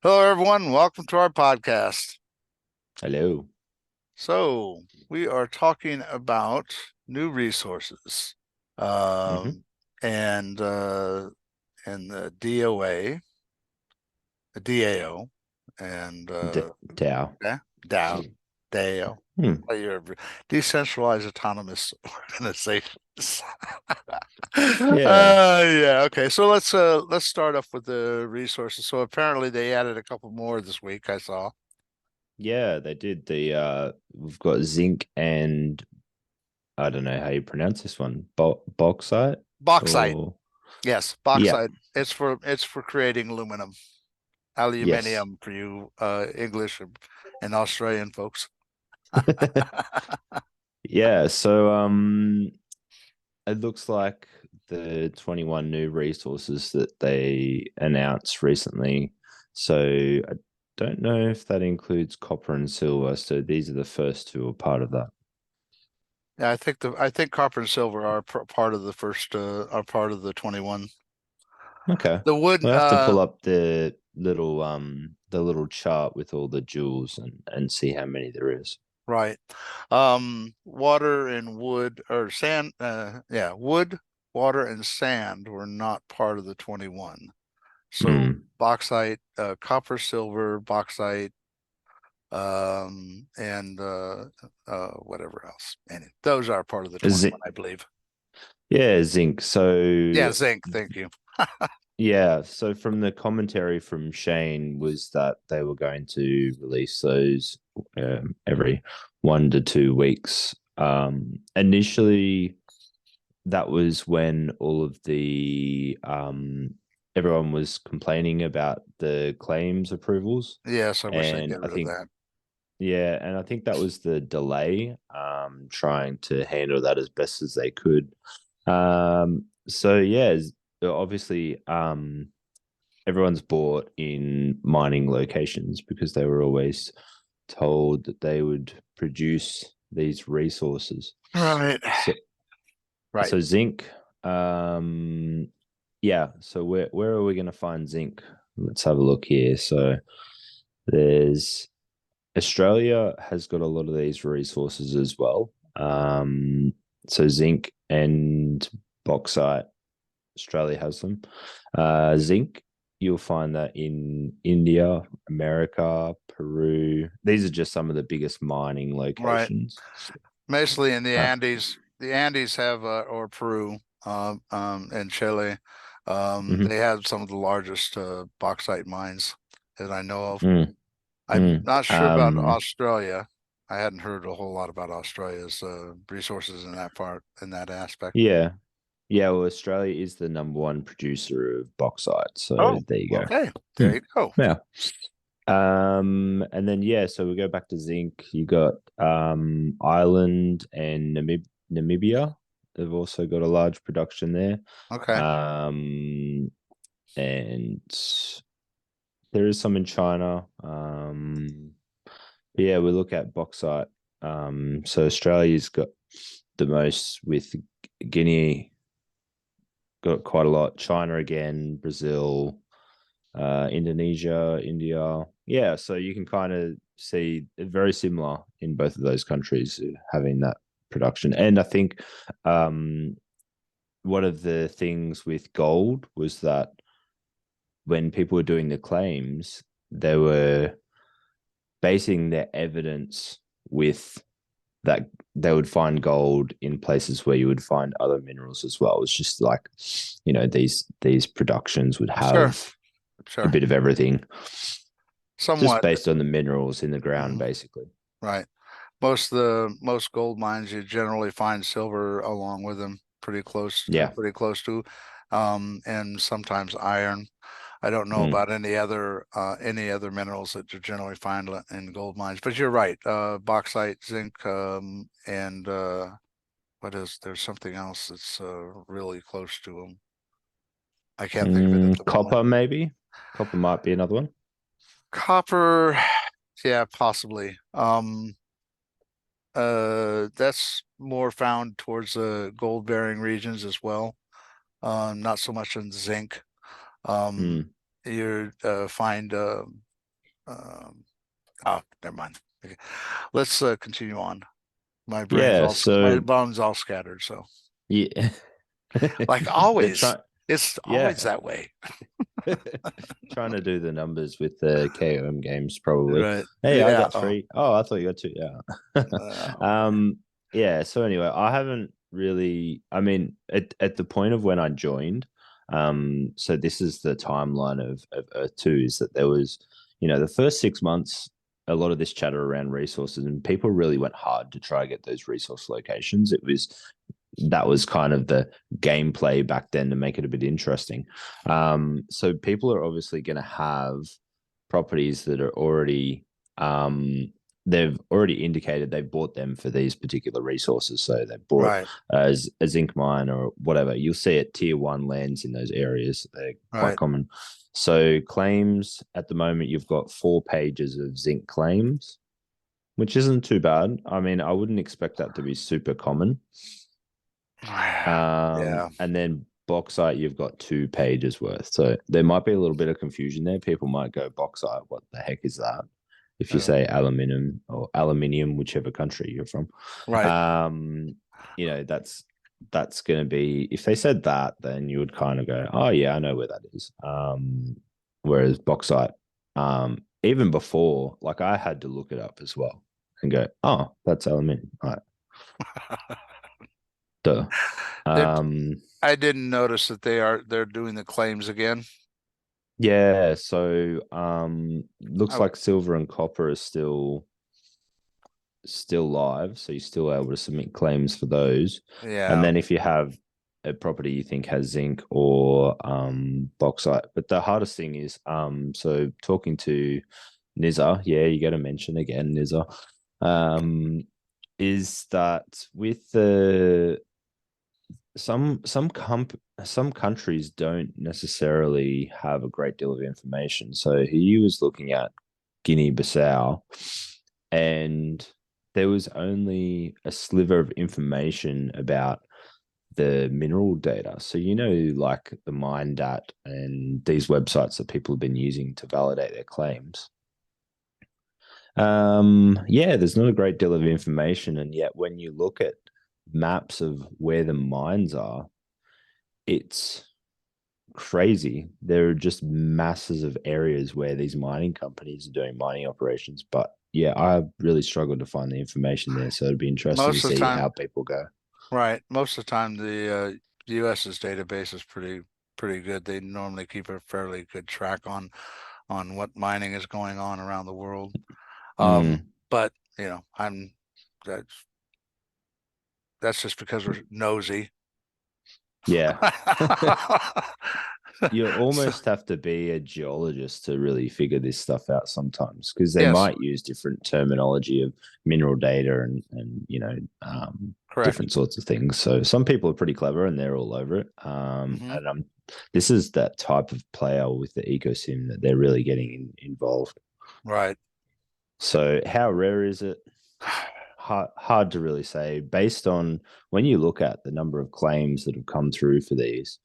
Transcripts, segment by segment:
Hello, everyone. Welcome to our podcast. Hello. So, we are talking about new resources, Mm-hmm. um, and the DOA, the DAO, and Dow. yeah, DAO, DAO. Hmm. Well, you're decentralized autonomous organizations. Yeah. Yeah. Okay. So let's start off with the resources. So apparently they added a couple more this week. I saw. Yeah, they did we've got zinc and I don't know how you pronounce this one. Bauxite Bauxite. or Yes, yeah. bauxite. It's for creating aluminum, Yes. aluminium for you English and Australian folks. Yeah, it looks like the 21 new resources that they announced recently. So I don't know if that includes copper and silver. So these are the first two are part of that. Yeah, I think copper and silver are part of the first are part of the 21. Okay. The wood We'll have to pull up the little chart with all the jewels and see how many there is. right. Water and wood or sand yeah, wood, water and sand were not part of the 21. So Mm. bauxite, copper, silver, bauxite, and whatever else. And those are part of the 21, Zinc, I believe. yeah, zinc. Yeah, So zinc. Thank you. yeah, so from the commentary from Shane was that they were going to release those every 1 to 2 weeks. Initially, that was when all of the everyone was complaining about the claims approvals, Yes, I wish they'd and get I rid of think that. yeah, and I think that was the delay, trying to handle that as best as they could. So yeah, obviously, everyone's bought in mining locations because they were always told that they would produce these resources. Right. So, Right. so zinc, yeah. So where are we going to find zinc? Let's have a look here. So there's Australia has got a lot of these resources as well. So zinc and bauxite, Australia has them. Zinc, you'll find that in India, America, Peru. These are just some of the biggest mining Right. locations. Mostly in the Uh, Andes. The Andes have, or Peru, and Chile. They mhm. have some of the largest bauxite mines that I know of. Mm, I'm mm. not sure about Australia. I hadn't heard a whole lot about Australia's resources in that part, in that aspect. Yeah, yeah. Well, Australia is the number one producer of bauxite, so Oh, there you go. okay. There Hmm. you go. Yeah. And then yeah, so we go back to zinc. You got Ireland and Namibia. They've also got a large production there. Okay. And there is some in China. But yeah, we look at bauxite. So Australia's got the most with Guinea, got quite a lot. China again, Brazil, Indonesia, India. Yeah, so you can kind of see very similar in both of those countries having that production. And I think one of the things with gold was that when people were doing the claims, they were basing their evidence with that they would find gold in places where you would find other minerals as well. It's just like, these productions would Sure. have a Sure. bit of everything, just Somewhat. based on the minerals in the ground, Mhm. basically. Right. Most gold mines you generally find silver along with them, Yeah. pretty close to, and sometimes iron. I don't know Mm. about any other minerals that you generally find in gold mines, but you're right. Bauxite, zinc, and there's something else that's really close to them. I can't think of it at the moment. Copper, maybe. Copper might be another one. Copper, yeah, possibly. That's more found towards the gold bearing regions as well. Not so much in zinc. Um, Mm. you find Oh, never mind. Okay. Let's continue on. Yeah, My so bones all scattered. So yeah. like They're always, trying, it's always yeah, that way. trying to do the numbers with the KOM games, probably. Right. Hey, I Yeah. got Oh, three. Oh, I thought you got two. Yeah. man. Yeah. So anyway, I haven't really. I mean, at the point of when I joined, so this is the timeline of Earth Two. Is that there was, the first 6 months, a lot of this chatter around resources, and people really went hard to try to get those resource locations. That was kind of the gameplay back then to make it a bit interesting. So people are obviously going to have properties that are already they've already indicated they've bought them for these particular resources. So they bought Right. a zinc mine or whatever. You'll see it tier one lands in those areas. They're quite Right. common. So claims at the moment, you've got 4 pages of zinc claims, which isn't too bad. I mean, I wouldn't expect that to be super common. Yeah. And then bauxite, you've got 2 pages worth. So there might be a little bit of confusion there. People might go bauxite. What the heck is that? If you Yeah. say aluminum or aluminium, whichever country you're from, Right. um, that's going to be. If they said that, then you would kind of go, oh yeah, I know where that is. Whereas bauxite, even before, like I had to look it up as well and go, oh, that's aluminium. All right, duh. They, Um, I didn't notice that they're doing the claims again. Yeah, so looks I, like silver and copper is still live, so you're still able to submit claims for those. And yeah. then if you have a property you think has zinc or bauxite, but the hardest thing is so talking to Nizza, yeah, you got to mention again Nizza, um, is that with the some countries don't necessarily have a great deal of information. So he was looking at Guinea-Bissau, and there was only a sliver of information about the mineral data. So like the MineDat and these websites that people have been using to validate their claims. Yeah, there's not a great deal of information, and yet when you look at maps of where the mines are, it's crazy. There are just masses of areas where these mining companies are doing mining operations. But yeah, I really struggled to find the information there. So it'd be interesting to Most of the see time, how people go. right. Most of the time, the US's database is pretty good. They normally keep a fairly good track on what mining is going on around the world. Mm, But I'm that's that's just because we're nosy. yeah. You So, almost have to be a geologist to really figure this stuff out sometimes because they yes, might use different terminology of mineral data and correct. different sorts of things. So some people are pretty clever and they're all over it. Hmm. And this is that type of player with the ecosim that they're really getting involved. Right. So how rare is it? Hard to really say based on when you look at the number of claims that have come through for these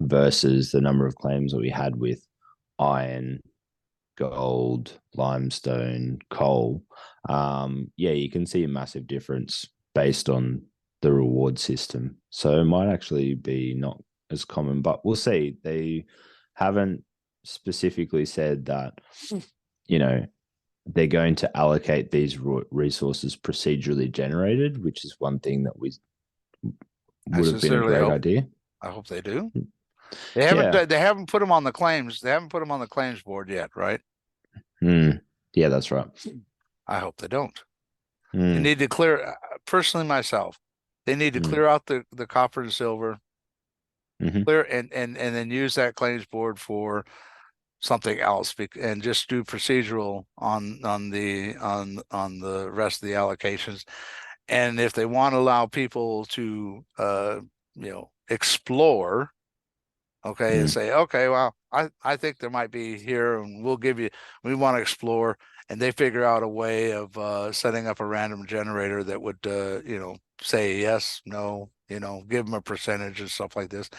versus the number of claims that we had with iron, gold, limestone, coal. Yeah, you can see a massive difference based on the reward system. So it might actually be not as common, but we'll see. They haven't specifically said that, you know, they're going to allocate these resources procedurally generated, which is one thing that I would have been a sincerely great hope. idea. I hope they do. Yeah. They haven't put them on the claims. They haven't put them on the claims board yet, right? Mm. Yeah, that's right. I hope they don't. They Mm. need to clear. Personally, myself, they need to Mm. clear out the copper and silver, Hmm. clear and then use that claims board for something else, and just do procedural on the rest of the allocations. And if they want to allow people to explore, okay, and Mm. say, okay, well, I think there might be here, and we want to explore, and they figure out a way of setting up a random generator that would say yes, no, give them a percentage and stuff like this.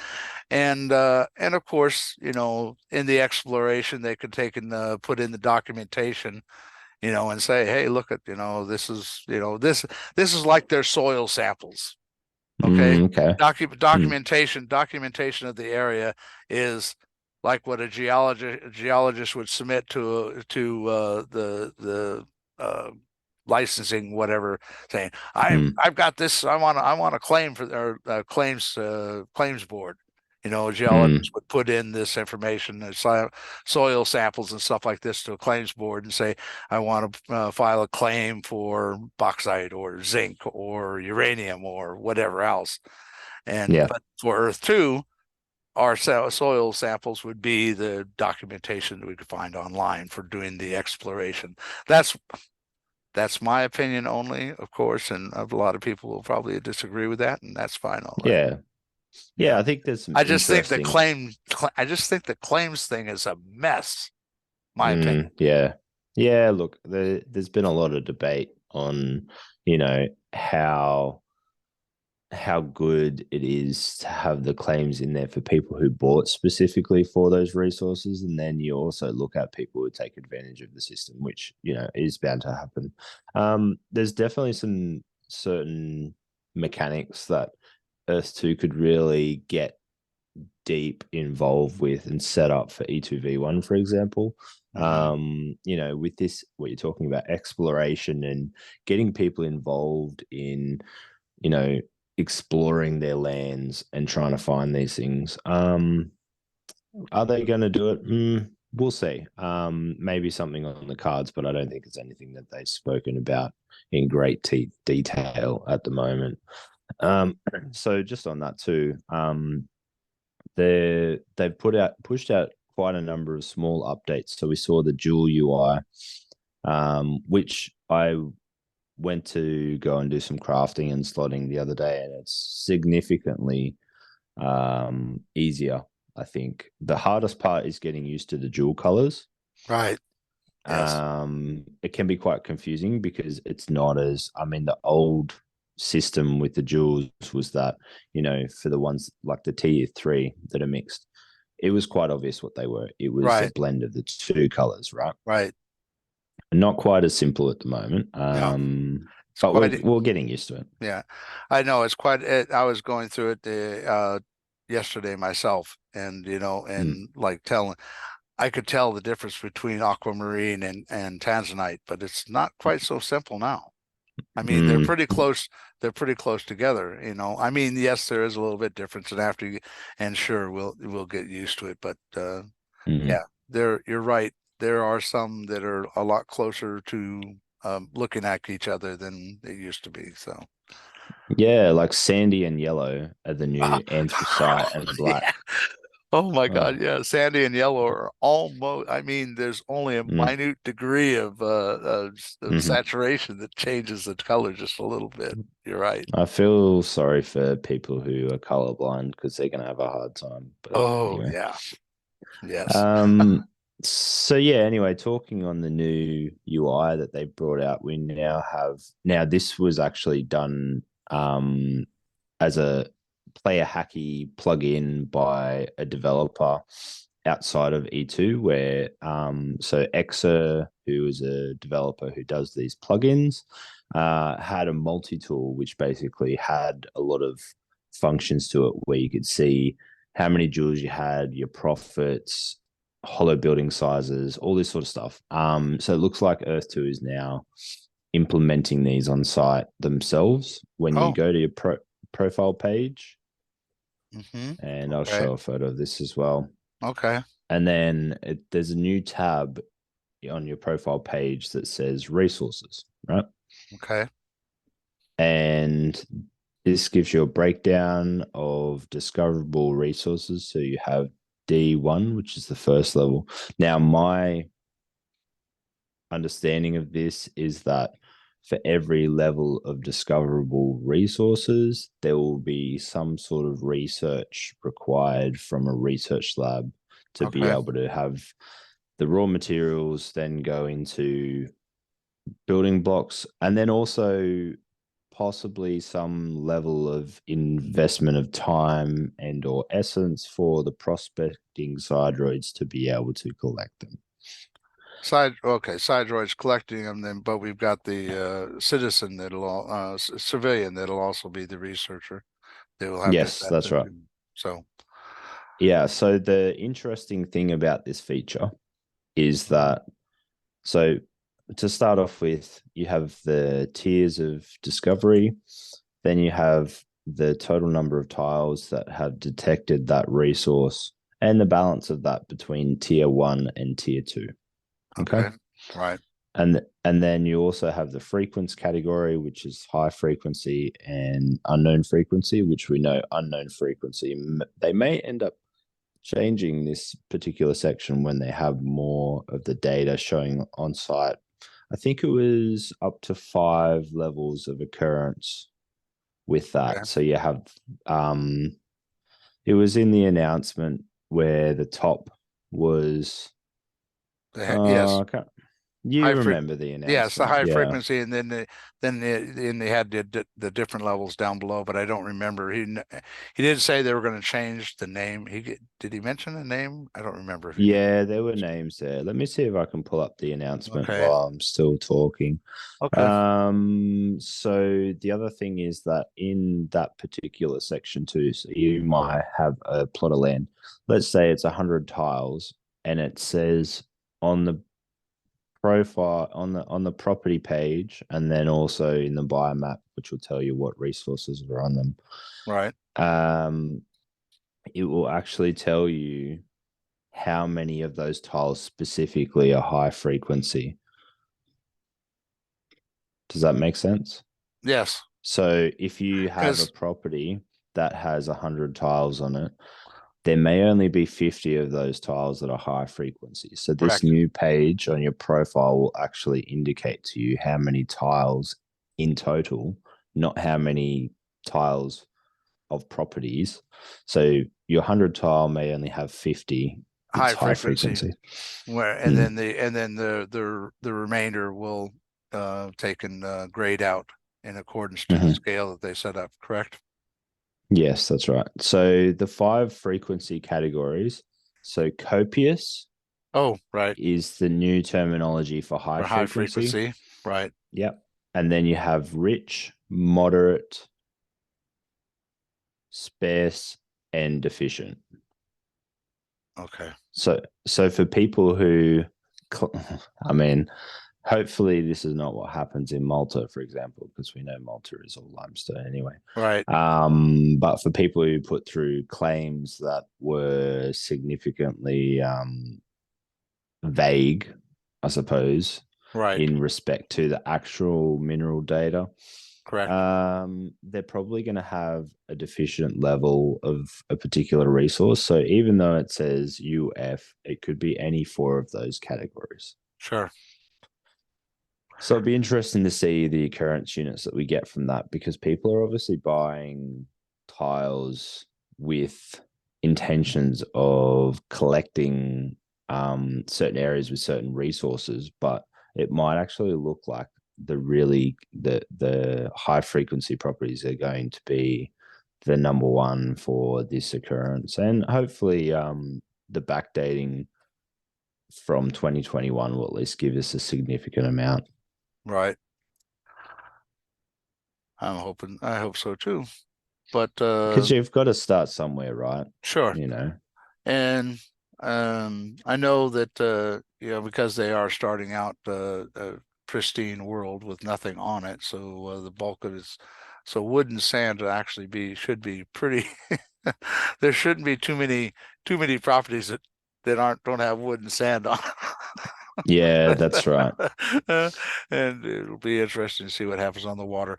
And of course, in the exploration, they could take and put in the documentation, and say, hey, look at, this is, this is like their soil samples. Okay. Okay. Mm, Documentation of the area is like what a geologist would submit to the licensing, whatever, saying, mm, I've got this, I want a claim for their claims board. A mm. geologist would put in this information, soil samples and stuff like this, to a claims board and say, I want to file a claim for bauxite or zinc or uranium or whatever else. Yeah. But for Earth 2, our soil samples would be the documentation that we could find online for doing the exploration. That's that's my opinion only, of course, and a lot of people will probably disagree with that, and that's fine, all right. Yeah. Yeah. Yeah. I think there's some I just think the interesting. claims thing is a mess, my opinion. Yeah. Yeah. Look, there's been a lot of debate on, you know, how good it is to have the claims in there for people who bought specifically for those resources. And then you also look at people who take advantage of the system, which, is bound to happen. There's definitely some certain mechanics that Earth 2 could really get deep involved with and set up for E2V1, for example. Hmm. With this, what you're talking about, exploration and getting people involved in, you know, exploring their lands and trying to find these things. Are they going to do it? We'll see. Maybe something on the cards, but I don't think it's anything that they've spoken about in great detail at the moment. So just on that too, they've pushed out quite a number of small updates. So we saw the dual UI, which I went to go and do some crafting and slotting the other day, and it's significantly easier. I think the hardest part is getting used to the dual colors. Right. Yes. It can be quite confusing because it's not as, I mean, the old system with the jewels was that, for the ones like the T3 that are mixed, it was quite obvious what they were. It was a Right. blend of the two colors, right? Right. Not quite as simple at the moment. No, it's But quite. we're getting used to it. Yeah, I know it's quite. I was going through it yesterday myself, and Mm, like telling, I could tell the difference between aquamarine and tanzanite, but it's not quite so simple now. I mean, they're mm, pretty close. They're pretty close together. I mean, yes, there is a little bit difference, and and sure, we'll get used to it. But mm. yeah, you're right. There are some that are a lot closer to looking at each other than they used to be. So. Yeah, like sandy and yellow are the new anthracite and black. Yeah. Oh my Oh, God. Yeah. Sandy and yellow are almost, I mean, there's only a mm, minute degree of hmm. saturation that changes the color just a little bit. You're right. I feel sorry for people who are colorblind because they're going to have a hard time. But Oh, anyway, yeah. Yes. um, so yeah. Anyway, talking on the new UI that they brought out, we now have this was actually done as a player hacky plugin by a developer outside of E2, where so Exa, who is a developer who does these plugins, had a multi-tool which basically had a lot of functions to it where you could see how many joules you had, your profits, hollow building sizes, all this sort of stuff. So it looks like Earth 2 is now implementing these on site themselves. When you Oh, go to your profile page, and I'll okay. show a photo of this as well. Okay. And then there's a new tab on your profile page that says resources, right? Okay. And this gives you a breakdown of discoverable resources. So you have D1, which is the first level. Now, my understanding of this is that for every level of discoverable resources, there will be some sort of research required from a research lab to be Okay. able to have the raw materials then go into building blocks, and then also possibly some level of investment of time and or essence for the prospecting sidroids to be able to collect them. Side droids collecting them, then, but we've got the citizen civilian that'll also be the researcher. They will have to Yes, adapt that's that right. too. So, Yeah, so the interesting thing about this feature is that, so to start off with, you have the tiers of discovery, then you have the total number of tiles that have detected that resource and the balance of that between tier 1 and tier 2. Okay. okay, right, And then you also have the frequency category, which is high frequency and unknown frequency, which we know unknown frequency. They may end up changing this particular section when they have more of the data showing on site. I think it was up to 5 levels of occurrence with okay. that. So you have it was in the announcement where the top was Yes, I can't, you high fre remember the yes, the announcement, high yeah. frequency, and then they had the different levels down below, but I don't remember. He did say they were going to change the name. Did he mention the name? I don't remember if he did. Yeah, there were names there. Let me see if I can pull up the announcement Okay, while I'm still talking. okay, So the other thing is that in that particular section too, so you might have a plot of land. Let's say it's 100 tiles, and it says on the profile on the property page, and then also in the buyer map, which will tell you what resources are on them. right. Um, it will actually tell you how many of those tiles specifically are high frequency. Does that make sense? Yes, So if you have a because property that has 100 tiles on it, there may only be 50 of those tiles that are high frequency. So this correct. new page on your profile will actually indicate to you how many tiles in total, not how many tiles of properties. So your 100 tile may only have 50. It's High high frequency, frequency. where Mm. and then the remainder will take and grade out in accordance to the Mm-hmm. scale that they set up, correct? Yes, that's right. So the 5 frequency categories. So copious Oh, right. is the new terminology for high For high frequency. frequency, right. Yep. And then you have rich, moderate, sparse, and deficient. Okay. So for people who, I mean, hopefully this is not what happens in Malta, for example, because we know Malta is all limestone anyway. Right. But for people who put through claims that were significantly vague, I suppose, Right. in respect to the actual mineral data, Correct. they're probably going to have a deficient level of a particular resource. So even though it says UF, it could be any 4 of those categories. Sure. So it'd be interesting to see the occurrence units that we get from that, because people are obviously buying tiles with intentions of collecting certain areas with certain resources, but it might actually look like the high frequency properties are going to be the number one for this occurrence, and hopefully the backdating from 2021 will at least give us a significant amount. Right. I hope so too. But Because you've got to start somewhere, right? sure. You know. And I know that because they are starting out a pristine world with nothing on it, so the bulk of it's so wood and sand actually should be pretty. There shouldn't be too many properties that aren't don't have wood and sand on. Yeah, that's right. And it'll be interesting to see what happens on the water.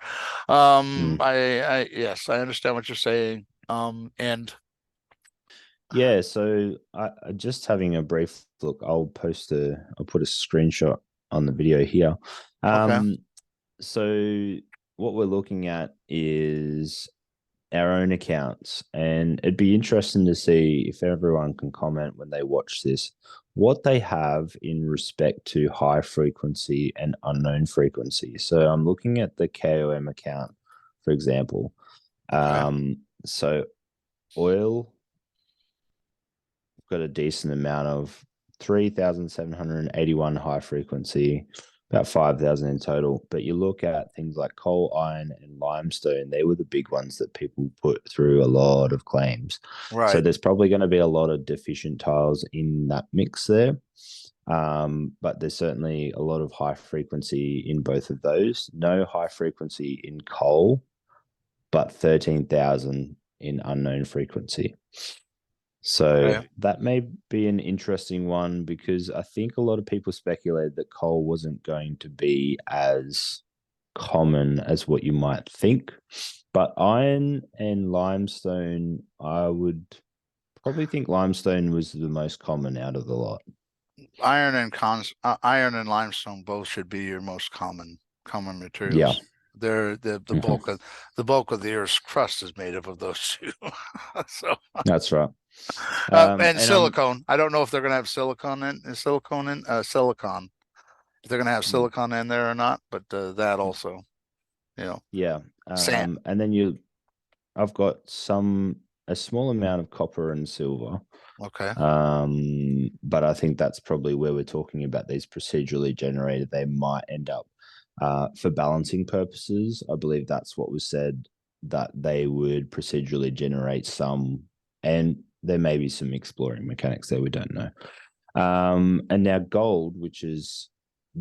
Mm. Yes, I understand what you're saying. And Yeah, so I just having a brief look. I'll put a screenshot on the video here. okay, So what we're looking at is our own accounts, and it'd be interesting to see if everyone can comment when they watch this what they have in respect to high frequency and unknown frequency. So I'm looking at the KOM account for example. Okay. So oil got a decent amount of 3,781 high frequency, about 5,000 in total. But you look at things like coal, iron, and limestone, they were the big ones that people put through a lot of claims. So Right. there's probably going to be a lot of deficient tiles in that mix there. But there's certainly a lot of high frequency in both of those. No high frequency in coal, but 13,000 in unknown frequency. So Okay. that may be an interesting one because I think a lot of people speculated that coal wasn't going to be as common as what you might think. But iron and limestone, I would probably think limestone was the most common out of the lot. Iron and limestone both should be your most common Yeah. materials. They're the bulk Mhm. of the Earth's crust is made up of those two. So That's right. Um, and and I'm silicone. I don't know if they're gonna have silicon if they're gonna have mm, silicon in there or not, but that also, you know, yeah. sand. And then I've got a small amount of copper and silver. Okay. But I think that's probably where we're talking about these procedurally generated. They might end up for balancing purposes. I believe that's what was said, that they would procedurally generate some, and there may be some exploring mechanics there. We don't know. And now gold, which is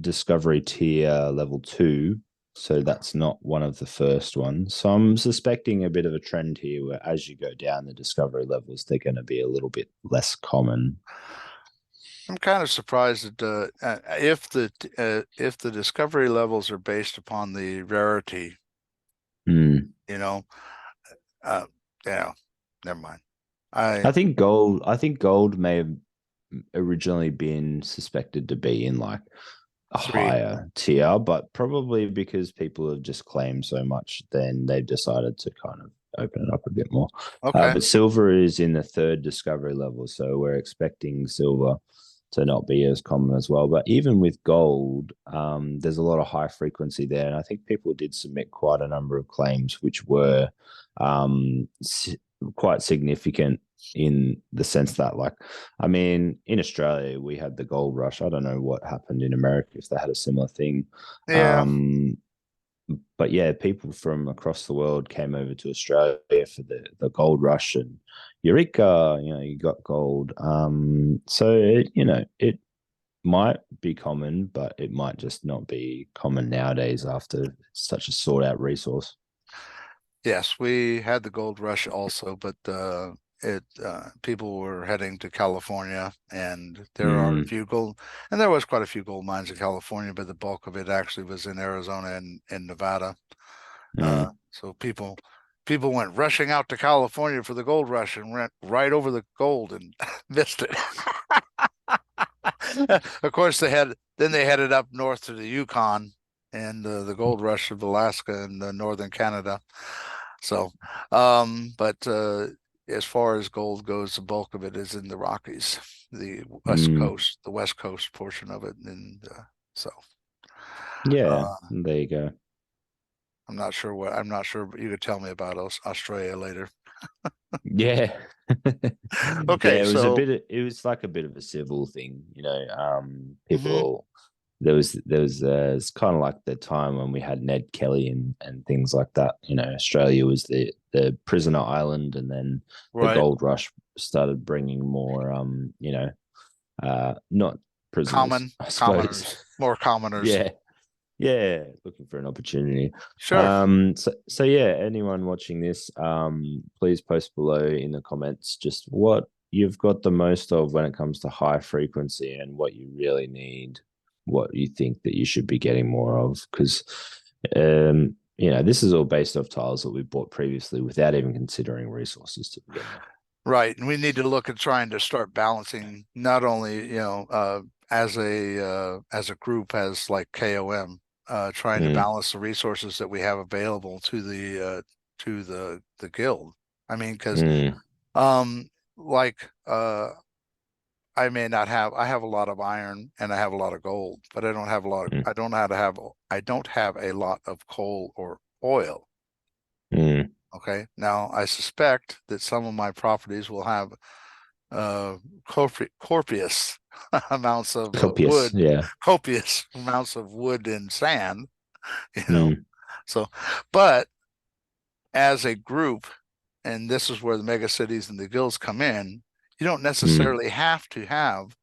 discovery tier level 2. So that's not one of the first ones. So I'm suspecting a bit of a trend here where as you go down the discovery levels, they're going to be a little bit less common. I'm kind of surprised that if the discovery levels are based upon the rarity, Mm. you know, uh, yeah, never mind. I think gold may have originally been suspected to be in like a Three. higher tier, but probably because people have just claimed so much, then they've decided to kind of open it up a bit more. Okay. But silver is in the third discovery level, so we're expecting silver to not be as common as well. But even with gold, there's a lot of high frequency there, and I think people did submit quite a number of claims which were um, quite significant in the sense that, like, I mean, in Australia, we had the gold rush. I don't know what happened in America if they had a similar thing. Yeah. Um, but yeah, people from across the world came over to Australia for the gold rush and Eureka, you got gold. So, it might be common, but it might just not be common nowadays after such a sought out resource. Yes, we had the gold rush also, but it people were heading to California, and Mm, there was quite a few gold mines in California, but the bulk of it actually was in Arizona and Nevada. mm, So people went rushing out to California for the gold rush and went right over the gold and missed it. Of course, they headed up north to the Yukon and the gold rush of Alaska and northern Canada. So, but as far as gold goes, the bulk of it is in the Rockies, mm. the west coast portion of it, and so Yeah, uh, there you go. I'm not sure, but you could tell me about Australia later. Yeah. Okay, Yeah, so it was like a bit of a civil thing, mhm, people it's kind of like the time when we had Ned Kelly and things like that. Australia was the prisoner island, and then the right, gold rush started bringing more not prisoners, I suppose. more commoners. Yeah, yeah, looking for an opportunity. Sure. So yeah, anyone watching this, please post below in the comments just what you've got the most of when it comes to high frequency and what you really need, what you think that you should be getting more of, because this is all based off tiles that we bought previously without even considering resources to begin with. Right. And we need to look at trying to start balancing not only, as a group as like KOM, trying to Mm, balance the resources that we have available to the guild. I mean, because mm, um like I have a lot of iron and I have a lot of gold, but mm, I don't have a lot of coal or oil. Mm. Okay. Now I suspect that some of my properties will have copious amounts of Copious, wood, yeah. copious amounts of wood and sand, you know. Mm. So, but as a group, and this is where the mega cities and the guilds come in, you don't Mm. necessarily have to have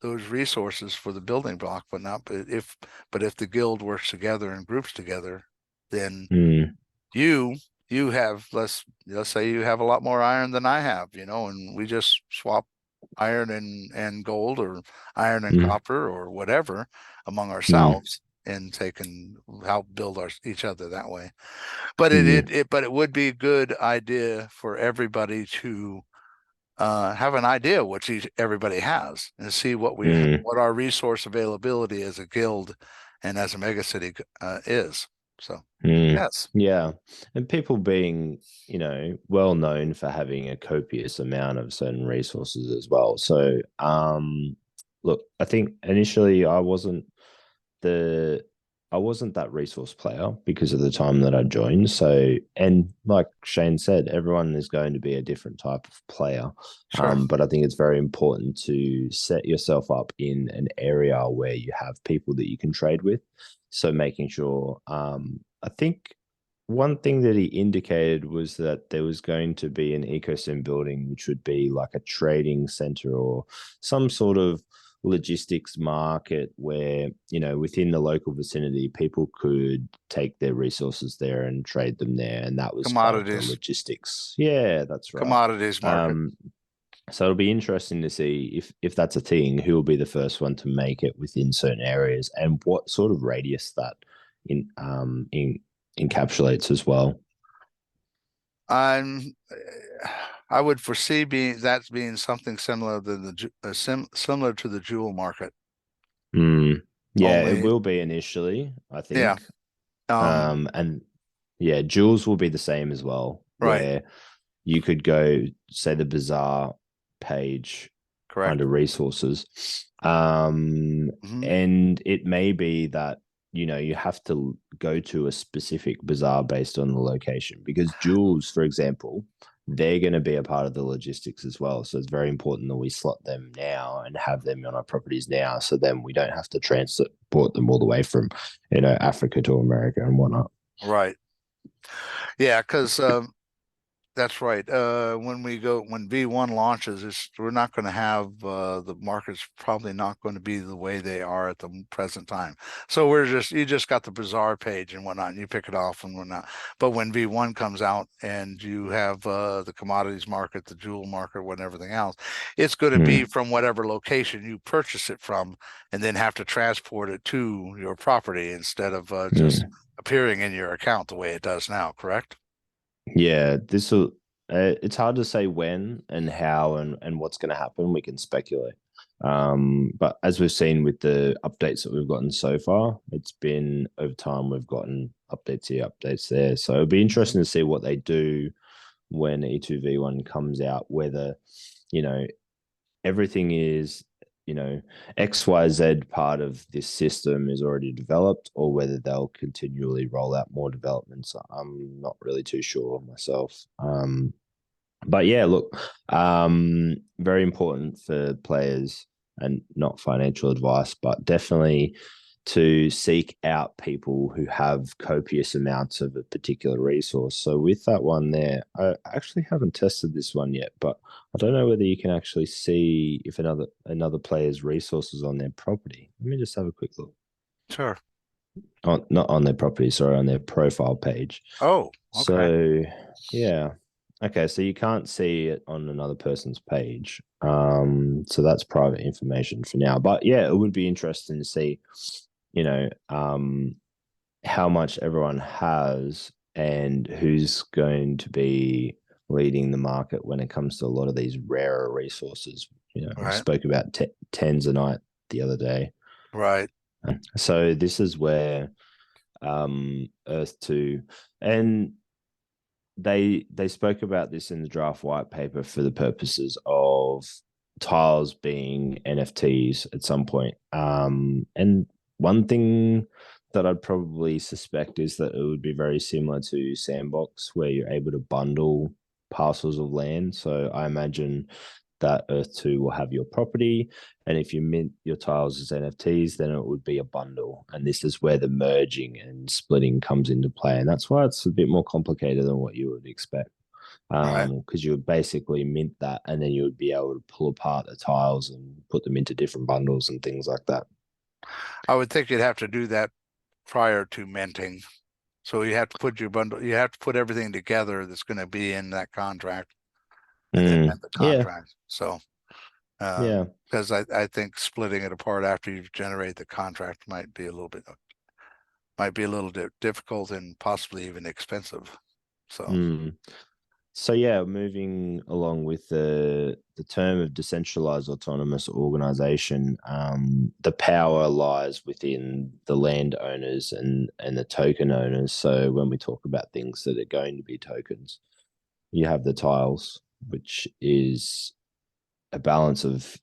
those resources for the building block, but if the guild works together and groups together, then Mm. you you have let's say you have a lot more iron than I have, you know, and we just swap iron and gold or iron and Mm. copper or whatever among Mm. ourselves and take and help build each other that way. But Mm. it would be a good idea for everybody to have an idea what everybody has and see Mm. what our resource availability as a guild and as a megacity is. So Mm. yes, Yeah. And people being, well known for having a copious amount of certain resources as well. So, look, I think initially the I wasn't that resource player because of the time that I joined. So, and like Shane said, everyone is going to be a different type of player. sure. But I think it's very important to set yourself up in an area where you have people that you can trade with. So making sure, I think one thing that he indicated was that there was going to be an ecosystem building, which would be like a trading center or some sort of logistics market where, within the local vicinity, people could take their resources there and trade them there. And that was part of the Commodities, logistics. Yeah, that's right. commodities market. Um, so it'll be interesting to see if that's a thing, who will be the first one to make it within certain areas and what sort of radius that in encapsulates as well. I'm, I would foresee being something similar than similar to the jewel market. Mm. Yeah, it Only, will be initially, I yeah, think. um, And yeah, Jules will be the same as well, right, where you could go, say, the bazaar page correct. under resources. Um, Hmm. and it may be that, you have to go to a specific bazaar based on the location because jewels, for example, they're going to be a part of the logistics as well. So it's very important that we slot them now and have them on our properties now. So then we don't have to transport them all the way from, Africa to America and whatnot. Right. Yeah, because that's right. When V1 launches, we're not going to have the markets probably not going to be the way they are at the present time. So you just got the bazaar page and whatnot, and you pick it off and whatnot. But when V1 comes out and you have the commodities market, the jewel market, and everything else, it's going to be Mm, from whatever location you purchase it from, and then have to transport it to your property instead of just mm. appearing in your account the way it does now. Correct? Yeah, this will. It's hard to say when and how and what's going to happen. We can speculate. But as we've seen with the updates that we've gotten so far, it's been over time we've gotten updates here, updates there. So it'll be Mhm. interesting to see what they do when E2V1 comes out, whether, you know, everything is, XYZ part of this system is already developed, or whether they'll continually roll out more developments. I'm not really too sure myself. But yeah, look, very important for players and not financial advice, but definitely to seek out people who have copious amounts of a particular resource. So with that one there, I actually haven't tested this one yet, but I don't know whether you can actually see if another player's resources on their property. Let me just have a quick look. Sure. Not on their property, sorry, on their profile page. Oh, okay. So yeah. Okay, so you can't see it on another person's page. So that's private information for now. But yeah, it would be interesting to see, how much everyone has and who's going to be leading the market when it comes to a lot of these rarer resources. We Right. spoke about tanzanite the other day. Right. So this is where Earth 2 and they spoke about this in the draft white paper for the purposes of tiles being NFTs at some point. And one thing that I'd probably suspect is that it would be very similar to Sandbox, where you're able to bundle parcels of land. So I imagine that Earth 2 will have your property. And if you mint your tiles as NFTs, then it would be a bundle. And this is where the merging and splitting comes into play. And that's why it's a bit more complicated than what you would expect. Right. Because you would basically mint that and then you would be able to pull apart the tiles and put them into different bundles and things like that. I would think you'd have to do that prior to minting. So you have to put your bundle, you have to put everything together that's going to be in that contract and then mint the Yeah, contract. So, yeah. because I think splitting it apart after you've generated the contract might be a little difficult and possibly even expensive. So, Mm. So yeah, moving along with the term of decentralized autonomous organization, the power lies within the landowners and the token owners. So when we talk about things that are going to be tokens, you have the tiles, which is a balance of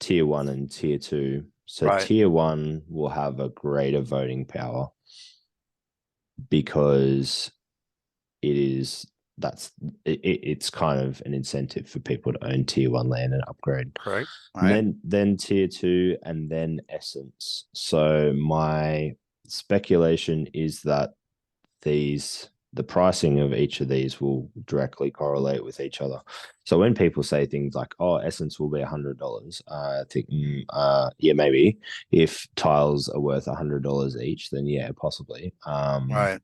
tier one and tier two. So right, tier one will have a greater voting power because it is it's kind of an incentive for people to own tier one land and upgrade. correct, And right, then tier two and then essence. So my speculation is that the pricing of each of these will directly correlate with each other. So when people say things like, "Oh, essence will be $100," I think, yeah, maybe if tiles are worth $100 each, then yeah, possibly. right,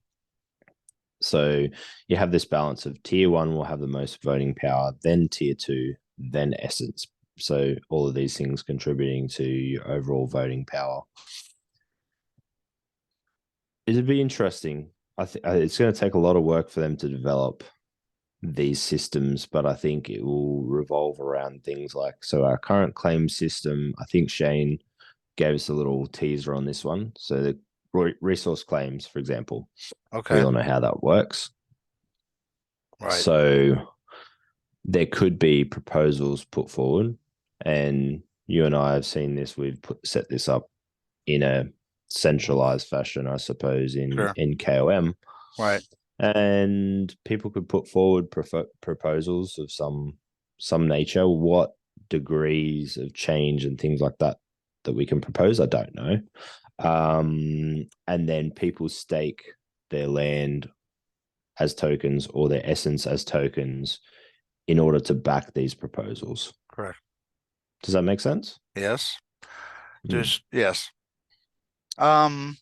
So you have this balance of tier one will have the most voting power, then tier two, then essence. So all of these things contributing to your overall voting power. It'd be interesting. I think it's going to take a lot of work for them to develop these systems, but I think it will revolve around things like so our current claim system. I think Shane gave us a little teaser on this one. So the resource claims, for example, we okay, all know how that works. right, So there could be proposals put forward, and you and I have seen this. We've set this up in a centralized fashion, I suppose, sure, in KOM, right, and people could put forward proposals of some nature. What degrees of change and things like that that we can propose, I don't know. And then people stake their land as tokens or their essence as tokens in order to back these proposals. correct. Does that make sense? Yes, Mm. just yes. Um,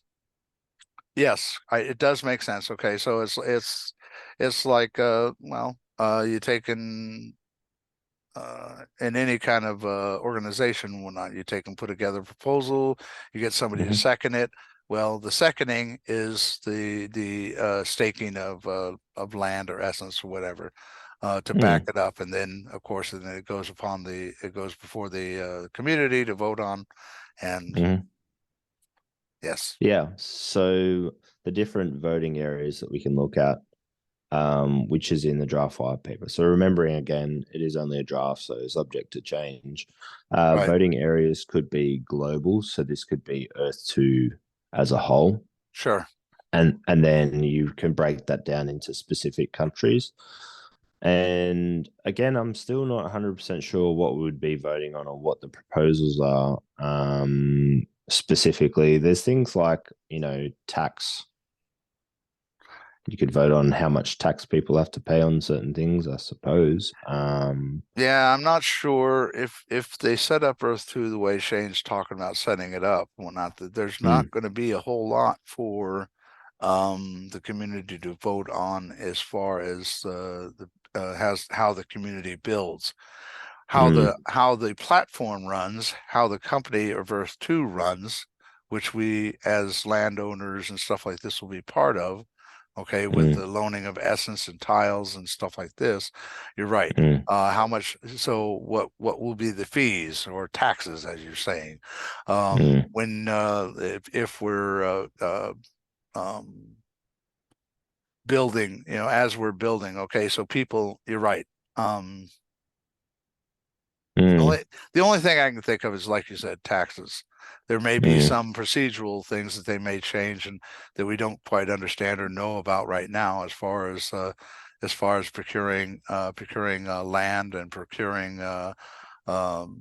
yes, it does make sense. Okay, so it's like well, you take in any kind of organization, whatnot, you take and put together a proposal, you get somebody to Hmm. second it. Well, the seconding is the staking of land or essence or whatever to back Mm. it up, and then of course, and then it goes before the community to vote on, and Hmm. yes, Yeah. So the different voting areas that we can look at, which is in the draft white paper. So remembering again, it is only a draft, so subject to change. right, Voting areas could be global, so this could be Earth 2 as a whole. sure, And then you can break that down into specific countries. And again, I'm still not 100% sure what we would be voting on or what the proposals are. Specifically, there's things like, tax. You could vote on how much tax people have to pay on certain things, I suppose. yeah. I'm not sure if they set up Earth 2 the way Shane's talking about setting it up, whatnot, that there's not Mm, going to be a whole lot for the community to vote on as far as the has how the community builds, mm, how the platform runs, how the company of Earth 2 runs, which we as landowners and stuff like this will be part of. Okay, with mm, the loaning of essence and tiles and stuff like this, you're right. mm, How much? So what will be the fees or taxes, as you're saying, mm, when if we're um, building, as we're building. Okay, so people, you're right. The mm, only the only thing I can think of is, like you said, taxes. there may be Mm, some procedural things that they may change and that we don't quite understand or know about right now, as far as procuring land and procuring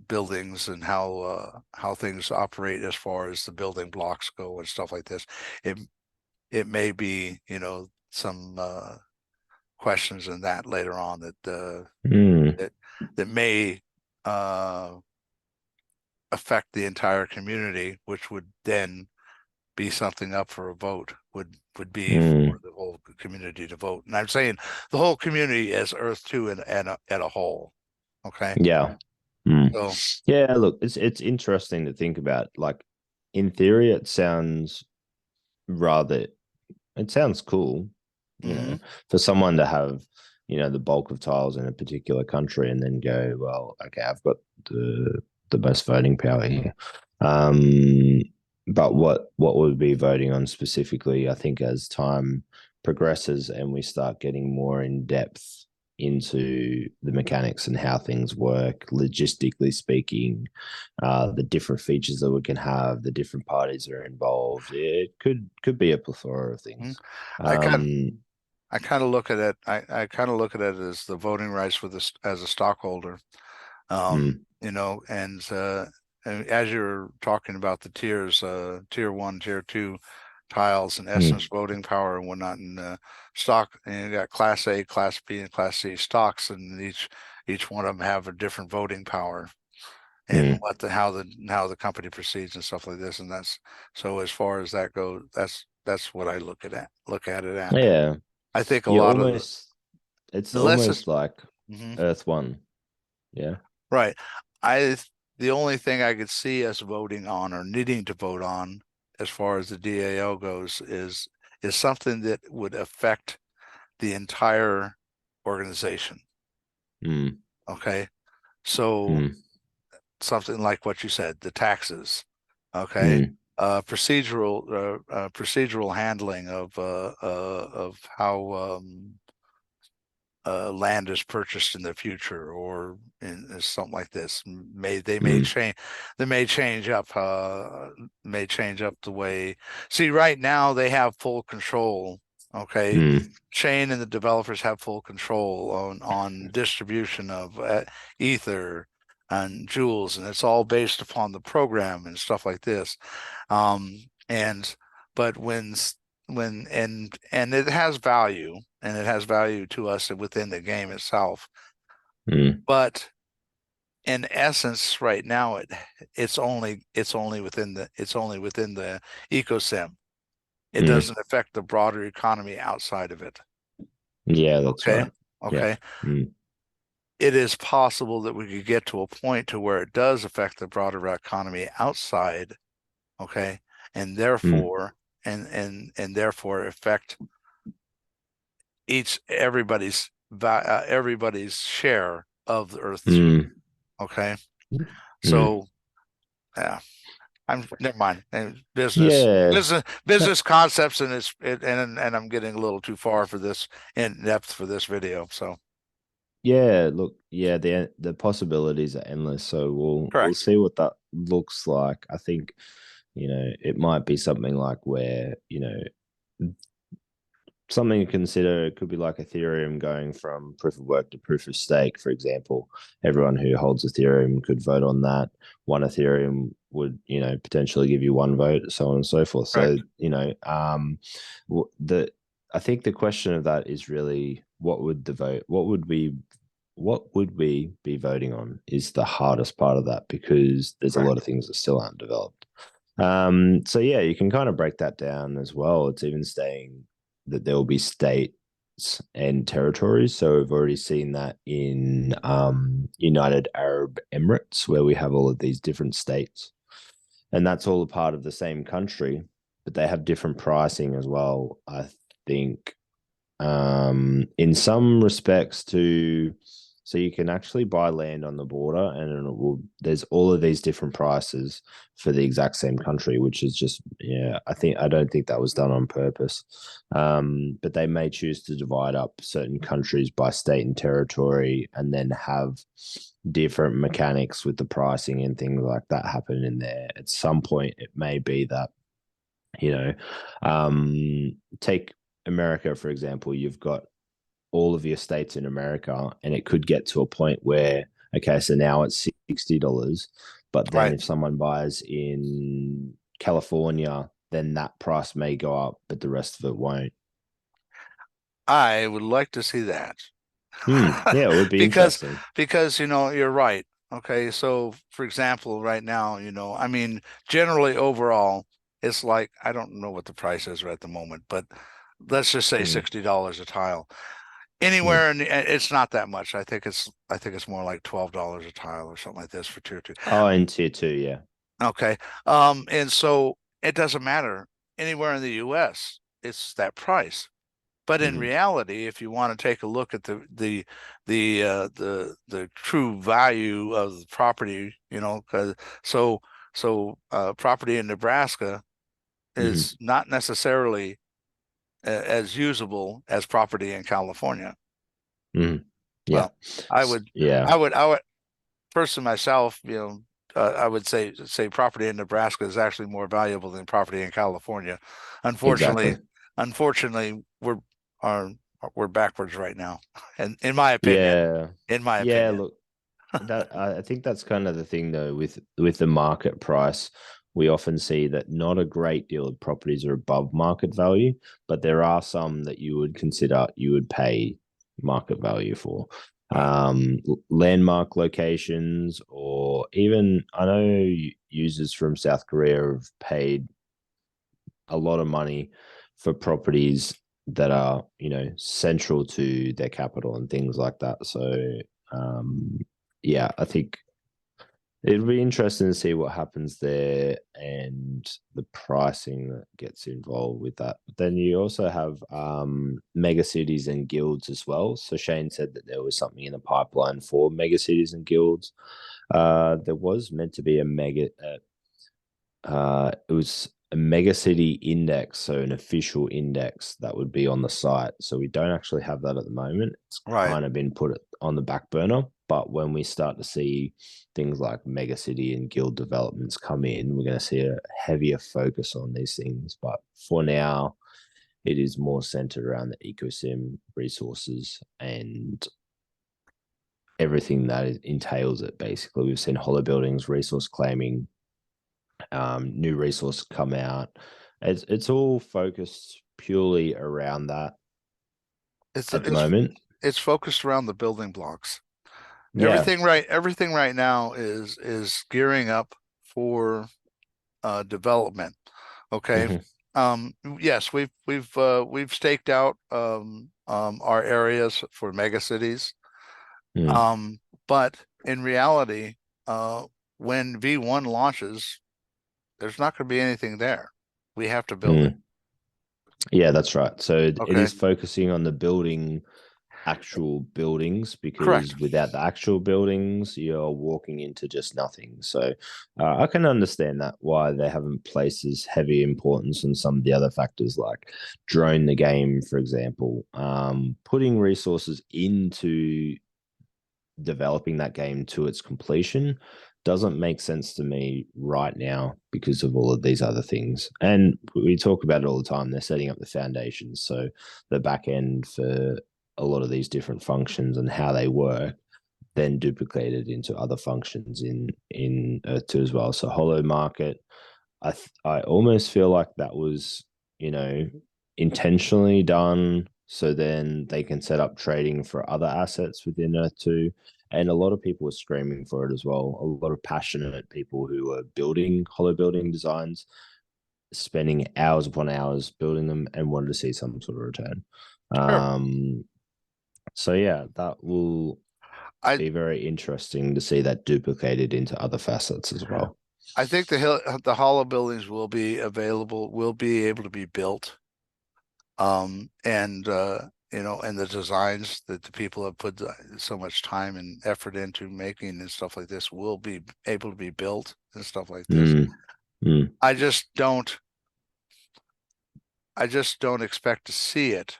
buildings and how things operate as far as the building blocks go and stuff like this. It it may be, some questions in that later on mm, that that may affect the entire community, which would then be something up for a vote, would be mm. for the whole community to vote. And I'm saying the whole community as Earth 2 and a whole. Okay. Yeah. Mm. So, Yeah, look, it's interesting to think about. Like, in theory, rather it sounds cool, mhm, for someone to have, the bulk of tiles in a particular country and then go, well, okay, I've got the most voting power here. But what we'll be voting on specifically, I think, as time progresses and we start getting more in depth into the mechanics and how things work, logistically speaking, the different features that we can have, the different parties that are involved. It could be a plethora of mhm. things. I kind Um, I kind of look at it. I kind of look at it as the voting rights for this as a stockholder. mm, And as you're talking about the tiers, tier one, tier two tiles and essence mm, voting power and whatnot, and stock, and you got Class A, Class B, and Class C stocks, and each one of them have a different voting power and mm. how the company proceeds and stuff like this. And that's so as far as that goes, that's what I look at it at. Yeah, I think a you lot of almost it's the less is almost like mhm, Earth One. Yeah. right. I the only thing I could see us voting on or needing to vote on as far as the DAO goes is something that would affect the entire organization. Mm, Okay. So mm, something like what you said, the taxes. Okay. mm, Procedural handling of how land is purchased in the future or in something like this. mm, They may change up the way. See, right now they have full control. Okay, mm, Shane and the developers have full control on distribution of ether and joules, and it's all based upon the program and stuff like this. And but when and it has value and it has value to us within the game itself, mm, but in essence right now it's only within the ecosystem. It mm. doesn't affect the broader economy outside of it. Yeah, that's Okay. right. Yeah. Okay. Mm, It is possible that we could get to a point to where it does affect the broader economy outside. Okay. And mm, therefore and therefore affect each everybody's share of the Earth 2. mm, Okay, mm. so yeah, I'm never mind. And Yeah. business concepts, and and I'm getting a little too far for this in depth for this video. So Yeah, look, yeah, the possibilities are endless. So we'll correct, see what that looks like. I think, it might be something like where, something to consider. It could be like Ethereum going from proof of work to proof of stake, for example. Everyone who holds Ethereum could vote on that. One Ethereum would, potentially give you one vote, so on and so forth. So, correct, the I think the question of that is really what would we be voting on is the hardest part of that, because there's a lot correct, of things that still aren't developed. So yeah, you can kind of break that down as well. It's even saying that there will be states and territories. So we've already seen that in United Arab Emirates, where we have all of these different states, and that's all a part of the same country, but they have different pricing as well. I think in some respects to so you can actually buy land on the border, and there's all of these different prices for the exact same country, which is just, yeah, I don't think that was done on purpose. But they may choose to divide up certain countries by state and territory, and then have different mechanics with the pricing and things like that happen in there. At some point, it may be that, you know, take America, for example, you've got all of your states in America, and it could get to a point where, okay, so now it's $60, but then Right. if someone buys in California, then that price may go up, but the rest of it won't. I would like to see that. Yeah, it would be Because interesting. you're right. Okay, so for example, right now, I mean, generally overall, it's like I don't know what the price is right at the moment, but let's just say Mm, $60 a tile. mm. Anywhere in it's not that much. I think it's more like $12 a tile or something like this for tier two. Oh, in tier two, yeah. Okay. And so it doesn't matter anywhere in the US, it's that price. But in Hmm. reality, if you want to take a look at the true value of the property, 'cause property in Nebraska Hmm. is not necessarily as usable as property in California. Hmm. Yeah. Well, I would, Yeah, I would personally myself, I would say property in Nebraska is actually more valuable than property in California. Unfortunately, exactly. unfortunately, are we're backwards right now, and in my opinion, Yeah. in my Yeah, opinion, look, that I think that's kind of the thing though with the market price. We often see that not a great deal of properties are above market value, but there are some that you would consider you would pay market value for. right, Landmark locations, or even I know users from South Korea have paid a lot of money for properties that are, central to their capital and things like that. So, um, yeah, I think it'll be interesting to see what happens there and the pricing that gets involved with that. But then you also have mega cities and guilds as well. So Shane said that there was something in the pipeline for mega cities and guilds. There was meant to be it was a megacity index, so an official index that would be on the site. So we don't actually have that at the moment. It's right. kind of been put on the back burner. But when we start to see things like megacity and guild developments come in, we're going to see a heavier focus on these things. But for now, it is more centered around the ecosystem resources and everything that entails it. Basically, we've seen hollow buildings, resource claiming, new resource come out. It's all focused purely around that It's at the it's moment. it's focused around the building blocks. Yeah. Everything right now is gearing up for development. Okay. Hmm. Yes, we've staked out our areas for megacities. Mm, But in reality, when V1 launches, there's not going to be anything there. We have to build it. mm. Yeah, that's right. So it Okay. is focusing on the building actual buildings, Correct. because without the actual buildings, you're walking into just nothing. So I can understand that why they haven't placed as heavy importance on some of the other factors like drone the game, for example. Putting resources into developing that game to its completion doesn't make sense to me right now because of all of these other things. And we talk about it all the time. They're setting up the foundations. So the back end for a lot of these different functions and how they work, then duplicated into other functions in Earth 2 as well. So Hollow Market, I almost feel like that was, you know, intentionally done so then they can set up trading for other assets within Earth 2. And a lot of people were screaming for it as well. A lot of passionate people who were building hollow building designs, spending hours upon hours building them and wanted to see some sort of return. Sure. Um, so yeah, that will I be very interesting to see that duplicated into other facets as well. I think the hollow buildings will be available, will be able to be built. And and the designs that the people have put so much time and effort into making and stuff like this will be able to be built and stuff like this. Mm, mm, I just don't I just don't expect to see it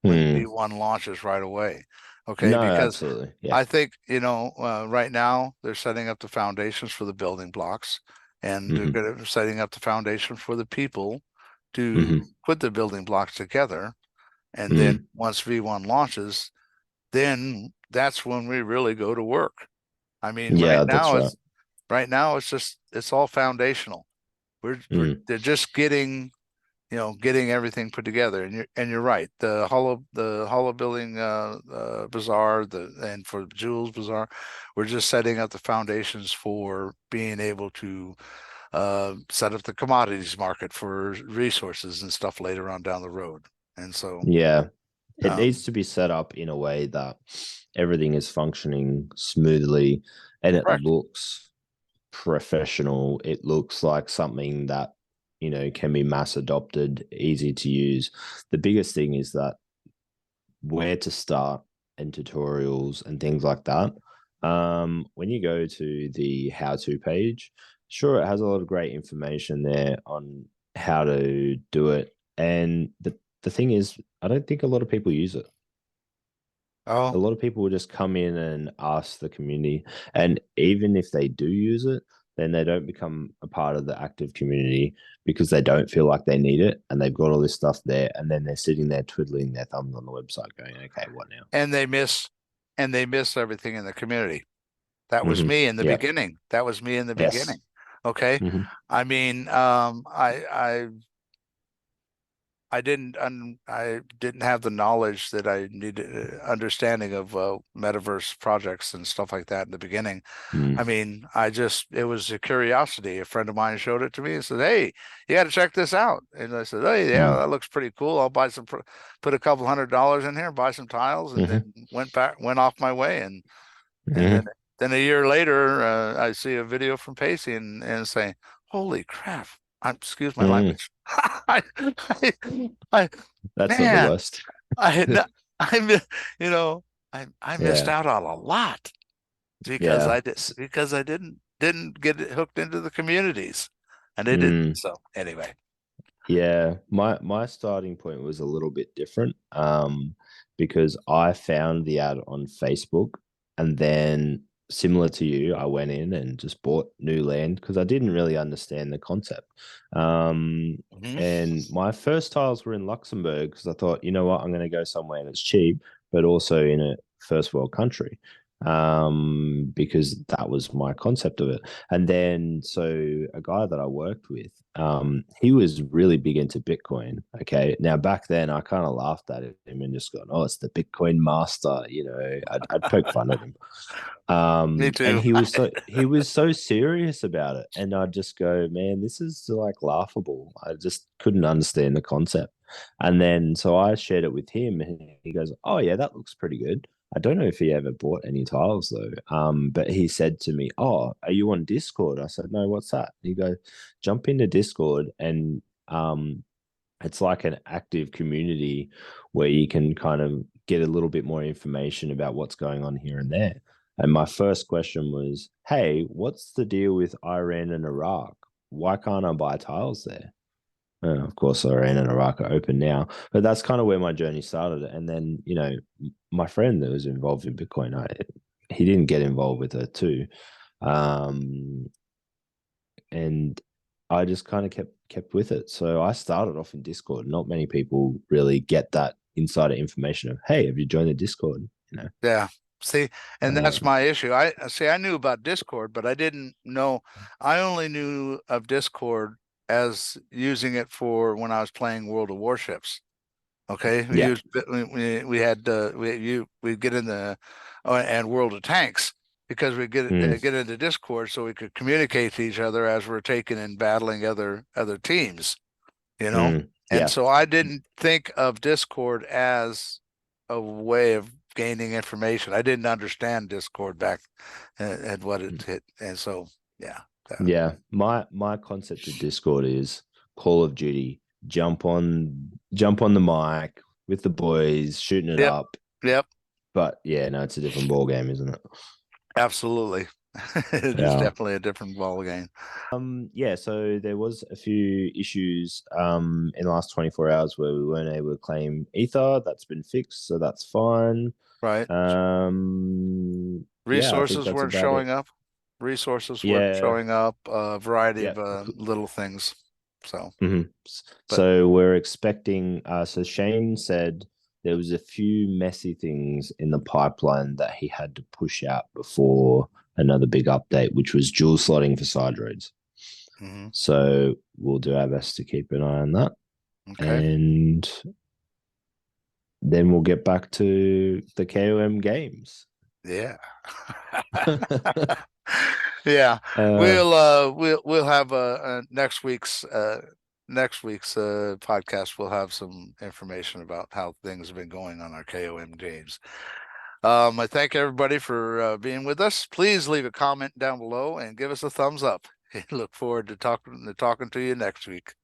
when mm, V1 launches right away. Okay, No, because absolutely. Yeah. I think, right now they're setting up the foundations for the building blocks, and they're Hmm. going to setting up the foundation for the people to Hmm. put the building blocks together. And then Mm. once V1 launches, then that's when we really go to work. I mean, Yeah, that's right. right now it's all foundational. Mm. They're just getting everything put together. And you're right. The hollow building bazaar, and for Jules Bazaar, we're just setting up the foundations for being able to set up the commodities market for resources and stuff later on down the road. And so, Yeah. It um, needs to be set up in a way that everything is functioning smoothly and it correct. looks professional. It looks like something that, can be mass adopted, easy to use. The biggest thing is that where to start and tutorials and things like that. When you go to the how to page, sure, it has a lot of great information there on how to do it. And the thing is, I don't think a lot of people use it. A Oh, lot of people will just come in and ask the community. And even if they do use it, then they don't become a part of the active community because they don't feel like they need it. And they've got all this stuff there. And then they're sitting there twiddling their thumbs on the website going, okay, what now? and they miss everything in the community. That was Mm-hmm. me in the Yep. beginning. That was me in the Yes. beginning. Okay. Mm-hmm. I mean, I didn't have the knowledge that I needed, understanding of metaverse projects and stuff like that in the beginning. I Mm. mean, it was a curiosity. A friend of mine showed it to me and said, "Hey, you got to check this out." And I said, "Hey, yeah, Mm. that looks pretty cool. I'll put a couple $100 in here, buy some tiles," and Mm-hmm. then went off my way. And then Mm-hmm. then a year later, I see a video from Pacey and saying, "Holy crap! Excuse my Mm. language. I, That's not the man, worst. I had not, you know, I missed Yeah. out on a lot because Yeah. I didn't get it hooked into the communities, and they didn't. Mm. So anyway, Yeah, my starting point was a little bit different, because I found the ad on Facebook, and then similar to you, I went in and just bought new land because I didn't really understand the concept. Um, mhm. and my first tiles were in Luxembourg because I thought, you know what, I'm going to go somewhere that's cheap, but also in a first world country, because that was my concept of it. And then, so a guy that I worked with, he was really big into Bitcoin. Okay. Now, back then, I kind of laughed at him and just gone, oh, it's the Bitcoin master. I'd poke fun at him. Me And too. he was so serious about it. And I'd just go, man, this is like laughable. I just couldn't understand the concept. And then, so I shared it with him, and he goes, oh, yeah, that looks pretty good. I don't know if he ever bought any tiles though. But he said to me, "Oh, are you on Discord?" I said, "No, what's that?" He goes, "Jump into Discord, and it's like an active community where you can kind of get a little bit more information about what's going on here and there." And my first question was, "Hey, what's the deal with Iran and Iraq? Why can't I buy tiles there?" Of course, Iran and Iraq are open now, but that's kind of where my journey started. And then, my friend that was involved in Bitcoin, he didn't get involved with it too, um, and I just kind of kept with it. So I started off in Discord. Not many people really get that insider information of, hey, have you joined the Discord? Yeah. See, and that's Uh, my issue. I knew about Discord, but I didn't know. I only knew of Discord as using it for when I was playing World of Warships. Okay, yeah. we had we get in the and World of Tanks because we Mm. get into Discord so we could communicate to each other as we're taking and battling other teams, you know. Mm. And Yeah. so I didn't think of Discord as a way of gaining information. I didn't understand Discord back at what it hit, and so yeah, Yeah, my concept of Discord is Call of Duty. Jump on the mic with the boys, shooting it yep, up. yep, But yeah, no, it's a different ball game, isn't it? absolutely. It is Yeah. definitely a different ball game. Yeah, so there was a few issues in the last 24 hours where we weren't able to claim ether. That's been fixed, so that's fine. Right. Yeah, I think Resources that's weren't about it. showing up. Resources weren't Yeah, showing up. A variety yeah. of little things. So, Mhm. but So we're expecting. So Shane said there was a few messy things in the pipeline that he had to push out before another big update, which was dual slotting for side roads. mhm. So we'll do our best to keep an eye on that, Okay. and then we'll get back to the KOM games. Yeah. Yeah. uh, We'll have next week's podcast. We'll have some information about how things have been going on our KOM games. I thank everybody for being with us. Please leave a comment down below and give us a thumbs up. Look forward to talking to you next week.